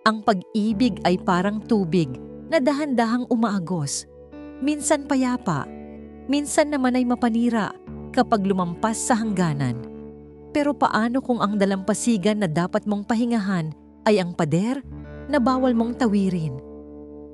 Ang pag-ibig ay parang tubig na dahan-dahang umaagos. Minsan payapa, minsan naman ay mapanira kapag lumampas sa hangganan. Pero paano kung ang dalampasigan na dapat mong pahingahan ay ang pader na bawal mong tawirin?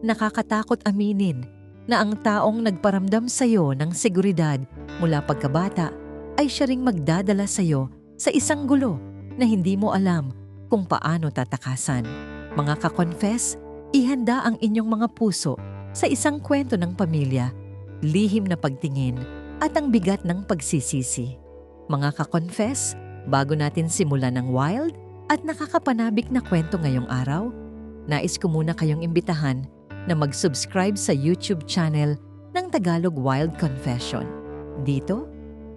Nakakatakot aminin na ang taong nagparamdam sa iyo ng seguridad mula pagkabata ay siya ring magdadala sa iyo sa isang gulo na hindi mo alam kung paano tatakasan. Mga ka-confess, ihanda ang inyong mga puso sa isang kwento ng pamilya, lihim na pagtingin at ang bigat ng pagsisisi. Mga ka-confess, bago natin simulan ng wild at nakakapanabik na kwento ngayong araw, nais ko muna kayong imbitahan na mag-subscribe sa YouTube channel ng Tagalog Wild Confession. Dito,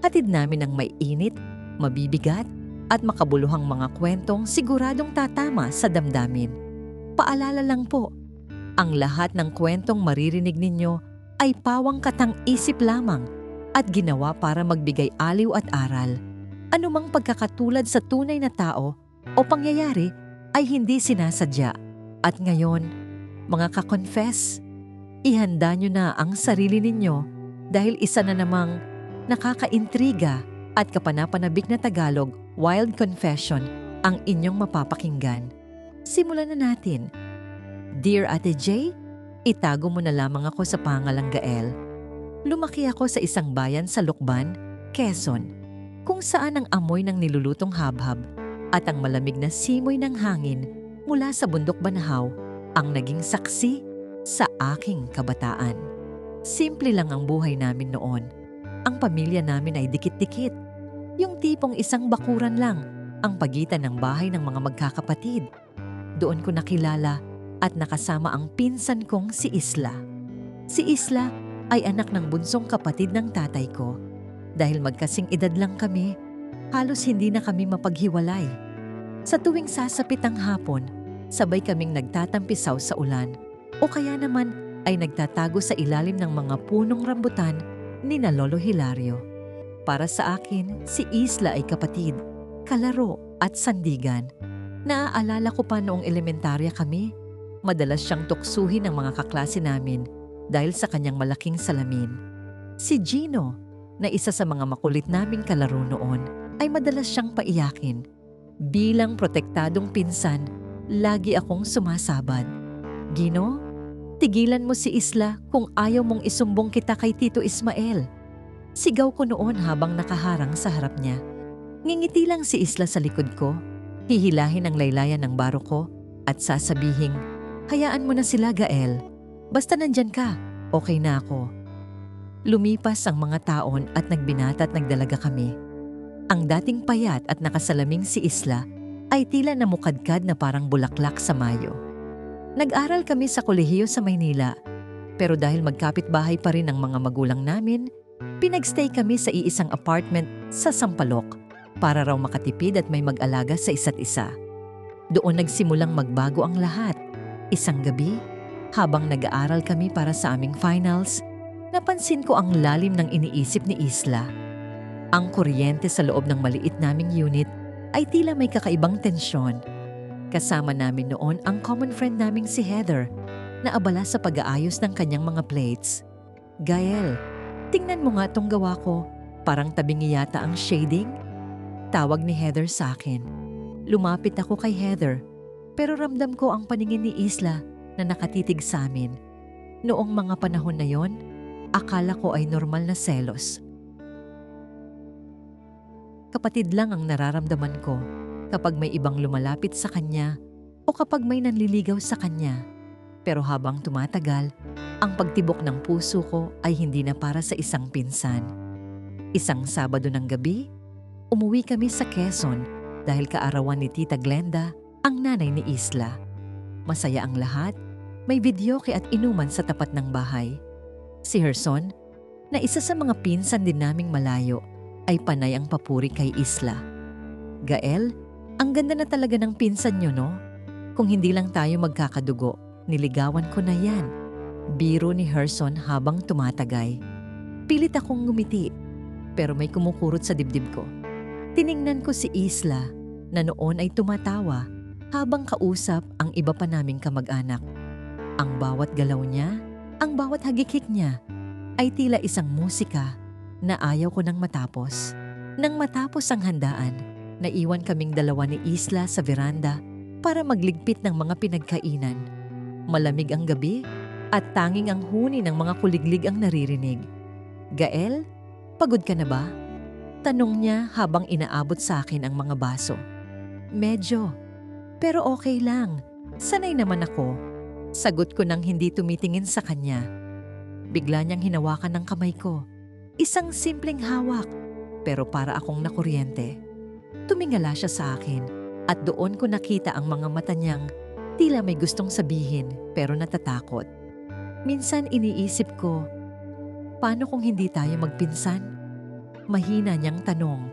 hatid namin ang maiinit, mabibigat at makabuluhang mga kwentong siguradong tatama sa damdamin. Paalala lang po, ang lahat ng kwentong maririnig ninyo ay pawang katang-isip lamang at ginawa para magbigay aliw at aral. Anumang pagkakatulad sa tunay na tao o pangyayari ay hindi sinasadya. At ngayon, mga ka-confess, ihanda nyo na ang sarili ninyo dahil isa na namang nakakaintriga at kapanapanabik na Tagalog Wild Confession ang inyong mapapakinggan. Simulan na natin. Dear Ate J, itago mo na lamang ako sa pangalang Gael. Lumaki ako sa isang bayan sa Lucban, Quezon, kung saan ang amoy ng nilulutong habhab at ang malamig na simoy ng hangin mula sa bundok Banahaw ang naging saksi sa aking kabataan. Simple lang ang buhay namin noon. Ang pamilya namin ay dikit-dikit. Yung tipong isang bakuran lang ang pagitan ng bahay ng mga magkakapatid. Doon ko nakilala at nakasama ang pinsan kong si Isla. Si Isla ay anak ng bunsong kapatid ng tatay ko. Dahil magkasing edad lang kami, halos hindi na kami mapaghiwalay. Sa tuwing sasapit ang hapon, sabay kaming nagtatampisaw sa ulan o kaya naman ay nagtatago sa ilalim ng mga punong rambutan ni na Lolo Hilario. Para sa akin, si Isla ay kapatid, kalaro at sandigan. Naaalala ko pa noong elementarya kami, madalas siyang tuksuhin ng mga kaklase namin dahil sa kanyang malaking salamin. Si Gino, na isa sa mga makulit naming kalaro noon, ay madalas siyang paiyakin. Bilang protektadong pinsan, lagi akong sumasabad. Gino, tigilan mo si Isla kung ayaw mong isumbong kita kay Tito Ismael. Sigaw ko noon habang nakaharang sa harap niya. Ngingiti lang si Isla sa likod ko. Hihilahin ang laylayan ng baro ko at sasabihing, hayaan mo na sila, Gael. Basta nandyan ka, okay na ako. Lumipas ang mga taon at nagbinata at nagdalaga kami. Ang dating payat at nakasalaming si Isla ay tila namukadkad na parang bulaklak sa Mayo. Nag-aral kami sa kolehiyo sa Maynila, pero dahil magkapit-bahay pa rin ang mga magulang namin, pinagstay kami sa iisang apartment sa Sampaloc para raw makatipid at may mag-alaga sa isa't isa. Doon nagsimulang magbago ang lahat. Isang gabi, habang nag-aaral kami para sa aming finals, napansin ko ang lalim ng iniisip ni Isla. Ang kuryente sa loob ng maliit naming unit ay tila may kakaibang tensyon. Kasama namin noon ang common friend naming si Heather na abala sa pag-aayos ng kanyang mga plates. Gael, tingnan mo nga tong gawa ko, parang tabingi yata ang shading. Tawag ni Heather sa akin. Lumapit ako kay Heather, pero ramdam ko ang paningin ni Isla na nakatitig sa amin. Noong mga panahon na yon, akala ko ay normal na selos. Kapatid lang ang nararamdaman ko kapag may ibang lumalapit sa kanya o kapag may nanliligaw sa kanya. Pero habang tumatagal, ang pagtibok ng puso ko ay hindi na para sa isang pinsan. Isang Sabado ng gabi, umuwi kami sa Quezon dahil kaarawan ni Tita Glenda, ang nanay ni Isla. Masaya ang lahat, may videoke at inuman sa tapat ng bahay. Si Herson, na isa sa mga pinsan din naming malayo, ay panay ang papuri kay Isla. Gael, ang ganda na talaga ng pinsan nyo, no? Kung hindi lang tayo magkakadugo, niligawan ko na yan. Biro ni Herson habang tumatagay. Pilit akong ngumiti, pero may kumukurot sa dibdib ko. Tiningnan ko si Isla na noon ay tumatawa habang kausap ang iba pa naming kamag-anak. Ang bawat galaw niya, ang bawat hagikik niya ay tila isang musika na ayaw ko nang matapos. Nang matapos ang handaan, naiwan kaming dalawa ni Isla sa veranda para magligpit ng mga pinagkainan. Malamig ang gabi at tanging ang huni ng mga kuliglig ang naririnig. "Gael, pagod ka na ba?" Tanong niya habang inaabot sa akin ang mga baso. "Medyo, pero okay lang. Sanay naman ako." Sagot ko nang hindi tumitingin sa kanya. Bigla niyang hinawakan ng kamay ko. Isang simpleng hawak, pero para akong nakuryente. Tumingala siya sa akin at doon ko nakita ang mga mata niyang tila may gustong sabihin pero natatakot. Minsan iniisip ko, paano kung hindi tayo magpinsan? Mahina niyang tanong.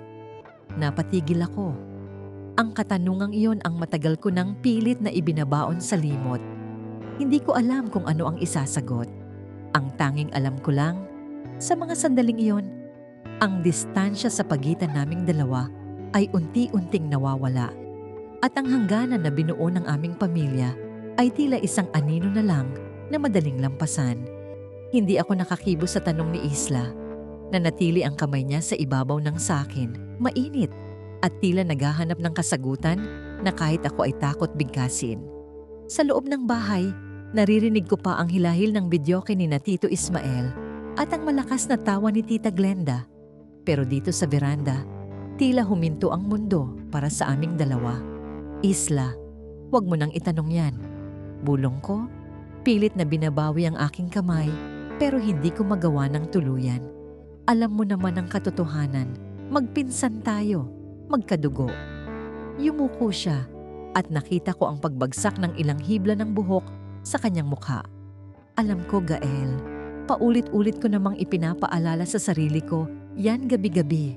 Napatigil ako. Ang katanungang iyon ang matagal ko nang pilit na ibinabaon sa limot. Hindi ko alam kung ano ang isasagot. Ang tanging alam ko lang, sa mga sandaling iyon, ang distansya sa pagitan naming dalawa ay unti-unting nawawala. At ang hangganan na binuo ng aming pamilya ay tila isang anino na lang na madaling lampasan. Hindi ako nakakibo sa tanong ni Isla. Nanatili ang kamay niya sa ibabaw ng sakin, mainit, at tila naghahanap ng kasagutan na kahit ako ay takot bigkasin. Sa loob ng bahay, naririnig ko pa ang hilahil ng videoke ni na Tito Ismael at ang malakas na tawa ni Tita Glenda. Pero dito sa veranda, tila huminto ang mundo para sa aming dalawa. "Isla, huwag mo nang itanong yan." Bulong ko, pilit na binabawi ang aking kamay pero hindi ko magawa ng tuluyan. Alam mo naman ang katotohanan, magpinsan tayo, magkadugo. Yumuko siya at nakita ko ang pagbagsak ng ilang hibla ng buhok sa kanyang mukha. Alam ko, Gael, paulit-ulit ko namang ipinapaalala sa sarili ko yan gabi-gabi.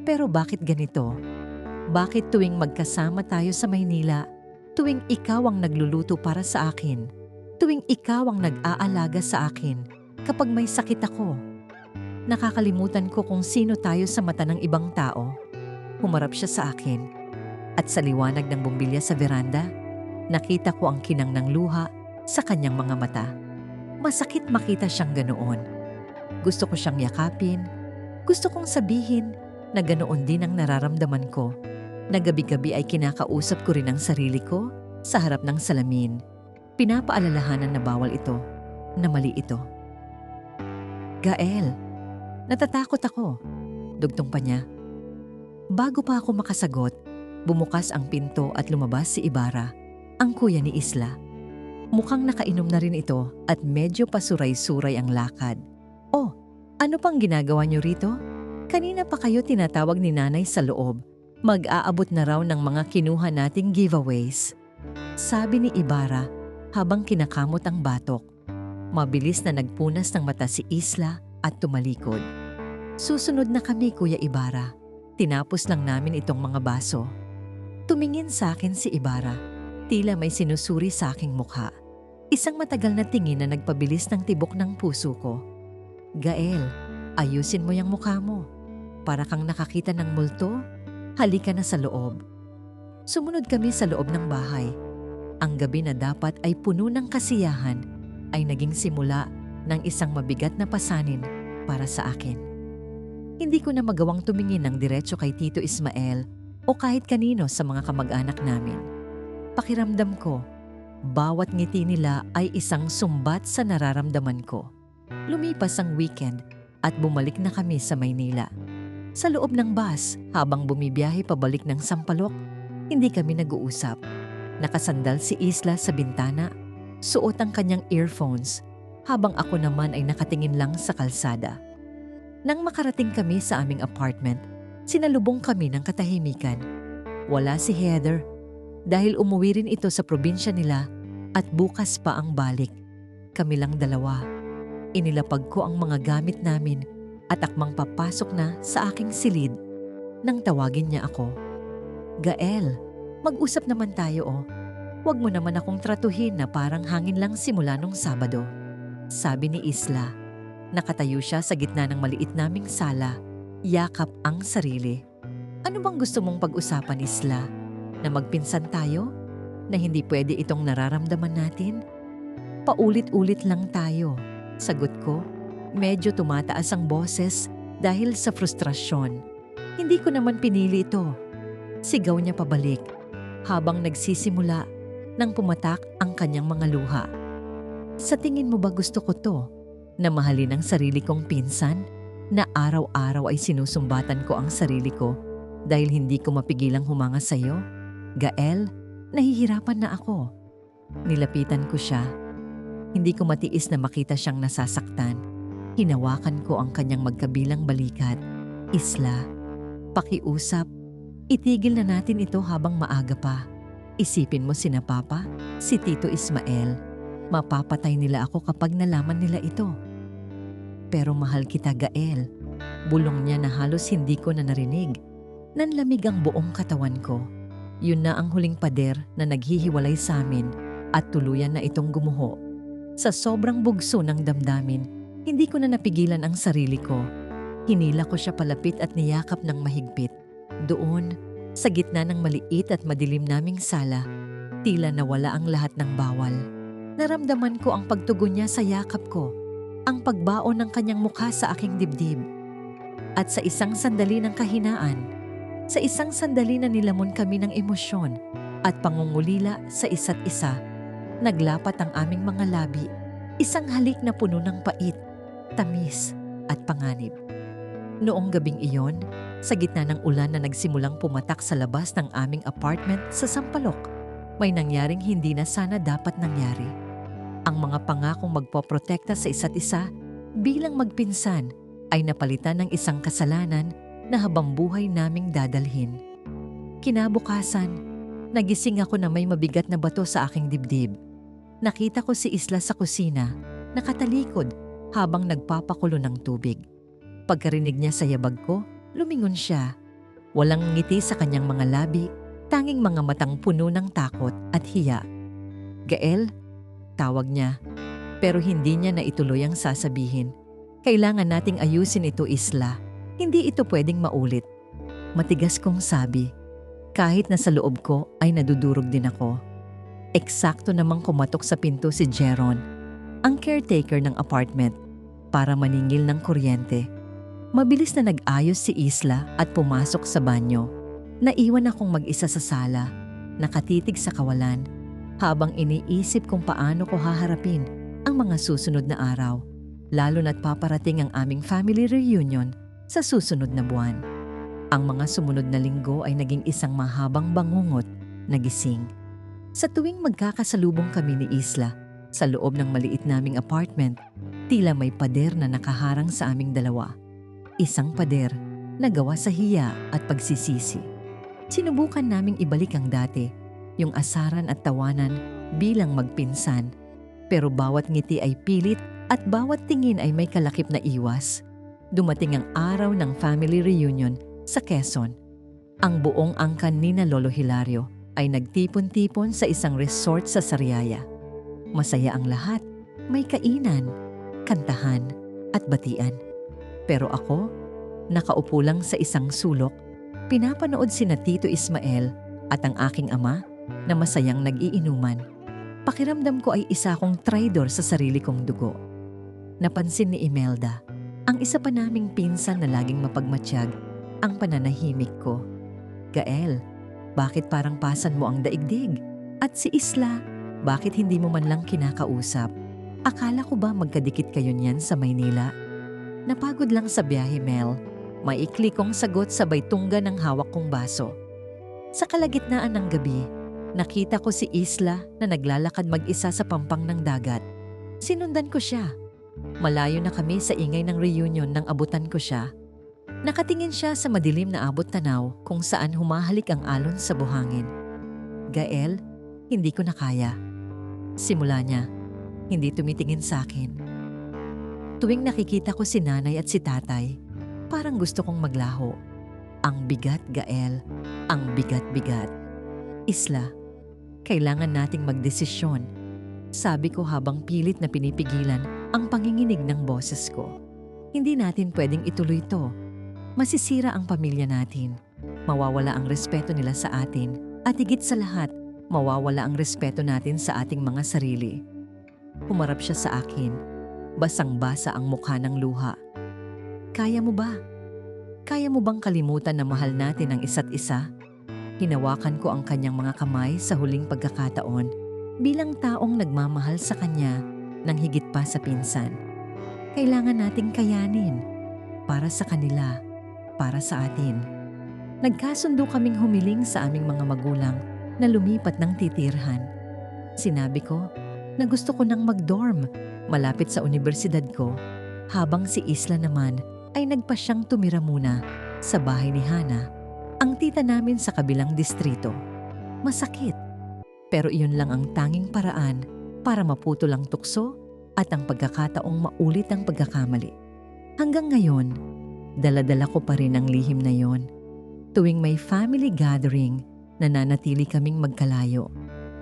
Pero bakit ganito? Bakit tuwing magkasama tayo sa Maynila, tuwing ikaw ang nagluluto para sa akin, tuwing ikaw ang nag-aalaga sa akin kapag may sakit ako, nakakalimutan ko kung sino tayo sa mata ng ibang tao? Humarap siya sa akin. At sa liwanag ng bumbilya sa veranda, nakita ko ang kinang ng luha sa kanyang mga mata. Masakit makita siyang ganoon. Gusto ko siyang yakapin. Gusto kong sabihin na ganoon din ang nararamdaman ko. Na gabi-gabi ay kinakausap ko rin ang sarili ko sa harap ng salamin. Pinapaalalahanan na bawal ito, na mali ito. "Gael, natatakot ako," dugtong pa niya. Bago pa ako makasagot, bumukas ang pinto at lumabas si Ibarra, ang kuya ni Isla. Mukhang nakainom na rin ito at medyo pasuray-suray ang lakad. "Oh, ano pang ginagawa niyo rito? Kanina pa kayo tinatawag ni nanay sa loob. Mag-aabot na raw ng mga kinuha nating giveaways," sabi ni Ibarra habang kinakamot ang batok. Mabilis na nagpunas ng mata si Isla at tumalikod. "Susunod na kami, Kuya Ibarra. Tinapos lang namin itong mga baso." Tumingin sa akin si Ibarra. Tila may sinusuri sa aking mukha. Isang matagal na tingin na nagpabilis ng tibok ng puso ko. "Gael, ayusin mo yung mukha mo. Para kang nakakita ng multo. Halika na sa loob." Sumunod kami sa loob ng bahay. Ang gabi na dapat ay puno ng kasiyahan ay naging simula ng isang mabigat na pasanin para sa akin. Hindi ko na magawang tumingin ng diretso kay Tito Ismael o kahit kanino sa mga kamag-anak namin. Pakiramdam ko, bawat ngiti nila ay isang sumbat sa nararamdaman ko. Lumipas ang weekend at bumalik na kami sa Maynila. Sa loob ng bus, habang bumibiyahe pabalik ng Sampaloc, hindi kami nag-uusap. Nakasandal si Isla sa bintana, suot ang kanyang earphones, habang ako naman ay nakatingin lang sa kalsada. Nang makarating kami sa aming apartment, sinalubong kami ng katahimikan. Wala si Heather dahil umuwi rin ito sa probinsya nila at bukas pa ang balik. Kami lang dalawa. Inilapag ko ang mga gamit namin at akmang papasok na sa aking silid nang tawagin niya ako. "Gael, mag-usap naman tayo oh. Huwag mo naman akong tratuhin na parang hangin lang simula nung Sabado," sabi ni Isla. Nakatayo siya sa gitna ng maliit naming sala, yakap ang sarili. "Ano bang gusto mong pag-usapan, Isla? Na magpinsan tayo? na hindi pwede itong nararamdaman natin? Paulit-ulit lang tayo. Sagot ko, medyo tumataas ang boses dahil sa frustrasyon. Hindi ko naman pinili ito. Sigaw niya pabalik habang nagsisimula nang pumatak ang kanyang mga luha. Sa tingin mo ba gusto ko to? Na mahalin ang sarili kong pinsan? Na araw-araw ay sinusumbatan ko ang sarili ko dahil hindi ko mapigilang humanga sa'yo? Gael, nahihirapan na ako. Nilapitan ko siya. Hindi ko matiis na makita siyang nasasaktan. Hinawakan ko ang kanyang magkabilang balikat. Isla, pakiusap. Itigil na natin ito habang maaga pa. Isipin mo sina Papa, si Tito Ismael. Mapapatay nila ako kapag nalaman nila ito. Pero mahal kita, Gael. Bulong niya na halos hindi ko na narinig. Nanlamig ang buong katawan ko. Yun na ang huling pader na naghihiwalay sa amin at tuluyan na itong gumuho. Sa sobrang bugso ng damdamin, hindi ko na napigilan ang sarili ko. Hinila ko siya palapit at niyakap ng mahigpit. Doon, sa gitna ng maliit at madilim naming sala, tila nawala ang lahat ng bawal. Naramdaman ko ang pagtugon niya sa yakap ko, ang pagbaon ng kanyang mukha sa aking dibdib. At sa isang sandali ng kahinaan, sa isang sandali na nilamon kami ng emosyon at pangungulila sa isa't isa, naglapat ang aming mga labi, isang halik na puno ng pait, tamis at panganib. Noong gabing iyon, sa gitna ng ulan na nagsimulang pumatak sa labas ng aming apartment sa Sampaloc, may nangyaring hindi na sana dapat nangyari. Ang mga pangakong magpoprotekta sa isa't isa bilang magpinsan ay napalitan ng isang kasalanan na habang buhay naming dadalhin. Kinabukasan, nagising ako na may mabigat na bato sa aking dibdib. Nakita ko si Isla sa kusina, nakatalikod habang nagpapakulo ng tubig. Pagkarinig niya sa yabag ko, lumingon siya. Walang ngiti sa kanyang mga labi, tanging mga matang puno ng takot at hiya. Gael, tawag niya. Pero hindi niya na ituloy ang sasabihin. Kailangan nating ayusin ito, Isla. Hindi ito pwedeng maulit. Matigas kong sabi. Kahit na sa loob ko ay nadudurog din ako. Eksakto namang kumatok sa pinto si Jeron, ang caretaker ng apartment, para maningil ng kuryente. Mabilis na nag-ayos si Isla at pumasok sa banyo. Naiwan akong mag-isa sa sala, nakatitig sa kawalan, habang iniisip kung paano ko haharapin ang mga susunod na araw, lalo na't paparating ang aming family reunion sa susunod na buwan. Ang mga sumunod na linggo ay naging isang mahabang bangungot na gising. Sa tuwing magkakasalubong kami ni Isla sa loob ng maliit naming apartment, tila may pader na nakaharang sa aming dalawa. Isang pader na gawa sa hiya at pagsisisi. Sinubukan naming ibalik ang dati, yung asaran at tawanan bilang magpinsan. Pero bawat ngiti ay pilit at bawat tingin ay may kalakip na iwas. Dumating ang araw ng family reunion sa Quezon. Ang buong angkan ni na Lolo Hilario ay nagtipon-tipon sa isang resort sa Sariaya. Masaya ang lahat, may kainan, kantahan at batian. Pero ako, nakaupo lang sa isang sulok, pinapanood sina Tito Ismael at ang aking ama na masayang nag-iinuman. Pakiramdam ko ay isa akong traidor sa sarili kong dugo. Napansin ni Imelda, ang isa pa naming pinsan na laging mapagmatsyag, ang pananahimik ko. Gael, bakit parang pasan mo ang daigdig? At si Isla, bakit hindi mo man lang kinakausap? Akala ko ba magkadikit kayo niyan sa Maynila? Napagod lang sa biyahe, Mel. Maikli kong sagot sabay tungga ng hawak kong baso. Sa kalagitnaan ng gabi, nakita ko si Isla na naglalakad mag-isa sa pampang ng dagat. Sinundan ko siya. Malayo na kami sa ingay ng reunion nang abutan ko siya. Nakatingin siya sa madilim na abot-tanaw kung saan humahalik ang alon sa buhangin. Gael, hindi ko na kaya. Simula niya, hindi tumitingin sa akin. Tuwing nakikita ko si nanay at si tatay, parang gusto kong maglaho. Ang bigat, Gael. Ang bigat-bigat. Isla, kailangan nating magdesisyon. Sabi ko habang pilit na pinipigilan ang panginginig ng boses ko. Hindi natin pwedeng ituloy ito. Masisira ang pamilya natin. Mawawala ang respeto nila sa atin. At higit sa lahat, mawawala ang respeto natin sa ating mga sarili. Humarap siya sa akin. Basang-basa ang mukha ng luha. Kaya mo ba? Kaya mo bang kalimutan na mahal natin ang isa't isa? Hinawakan ko ang kanyang mga kamay sa huling pagkakataon bilang taong nagmamahal sa kanya ng higit pa sa pinsan. Kailangan nating kayanin para sa kanila, para sa atin. Nagkasundo kaming humiling sa aming mga magulang na lumipat ng titirhan. Sinabi ko na gusto ko nang mag-dorm malapit sa universidad ko, habang si Isla naman ay nagpasyang tumira muna sa bahay ni Hana, ang tita namin sa kabilang distrito. Masakit, pero iyon lang ang tanging paraan para maputol ang tukso at ang pagkakataong maulit ang pagkakamali. Hanggang ngayon, dala-dala ko pa rin ang lihim na yon. Tuwing may family gathering, nananatili kaming magkalayo.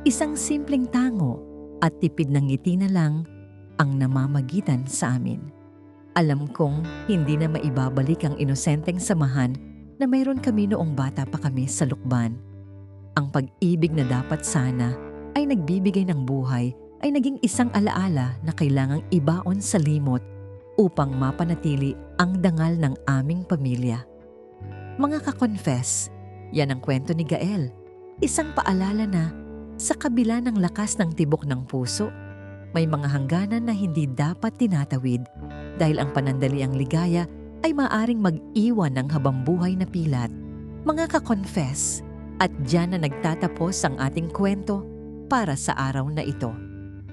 Isang simpleng tango at tipid ng ngiti na lang ang namamagitan sa amin. Alam kong hindi na maibabalik ang inosenteng samahan na mayroon kami noong bata pa kami sa lukban. Ang pag-ibig na dapat sana ay nagbibigay ng buhay ay naging isang alaala na kailangang ibaon sa limot upang mapanatili ang dangal ng aming pamilya. Mga ka-confess, yan ang kwento ni Gael. Isang paalala na sa kabila ng lakas ng tibok ng puso, may mga hangganan na hindi dapat tinatawid dahil ang panandaliang ligaya ay maaring mag-iwan ng habambuhay na pilat. Mga ka-confess, at diyan na nagtatapos ang ating kwento para sa araw na ito.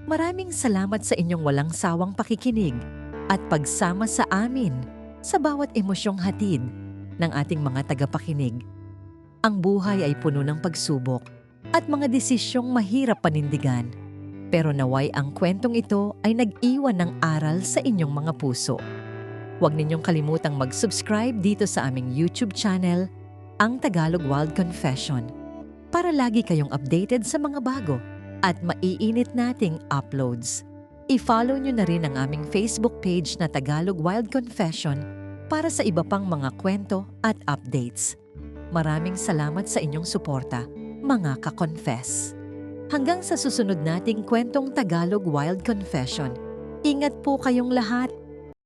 Maraming salamat sa inyong walang sawang pakikinig at pagsama sa amin sa bawat emosyong hatid ng ating mga tagapakinig. Ang buhay ay puno ng pagsubok at mga desisyong mahirap panindigan. Pero naway ang kwentong ito ay nag-iwan ng aral sa inyong mga puso. Huwag ninyong kalimutang mag-subscribe dito sa aming YouTube channel, Ang Tagalog Wild Confession, para lagi kayong updated sa mga bago at maiinit nating uploads. I-follow nyo na rin ang aming Facebook page na Tagalog Wild Confession para sa iba pang mga kwento at updates. Maraming salamat sa inyong suporta, mga ka-confess. Hanggang sa susunod nating kwentong Tagalog Wild Confession, ingat po kayong lahat.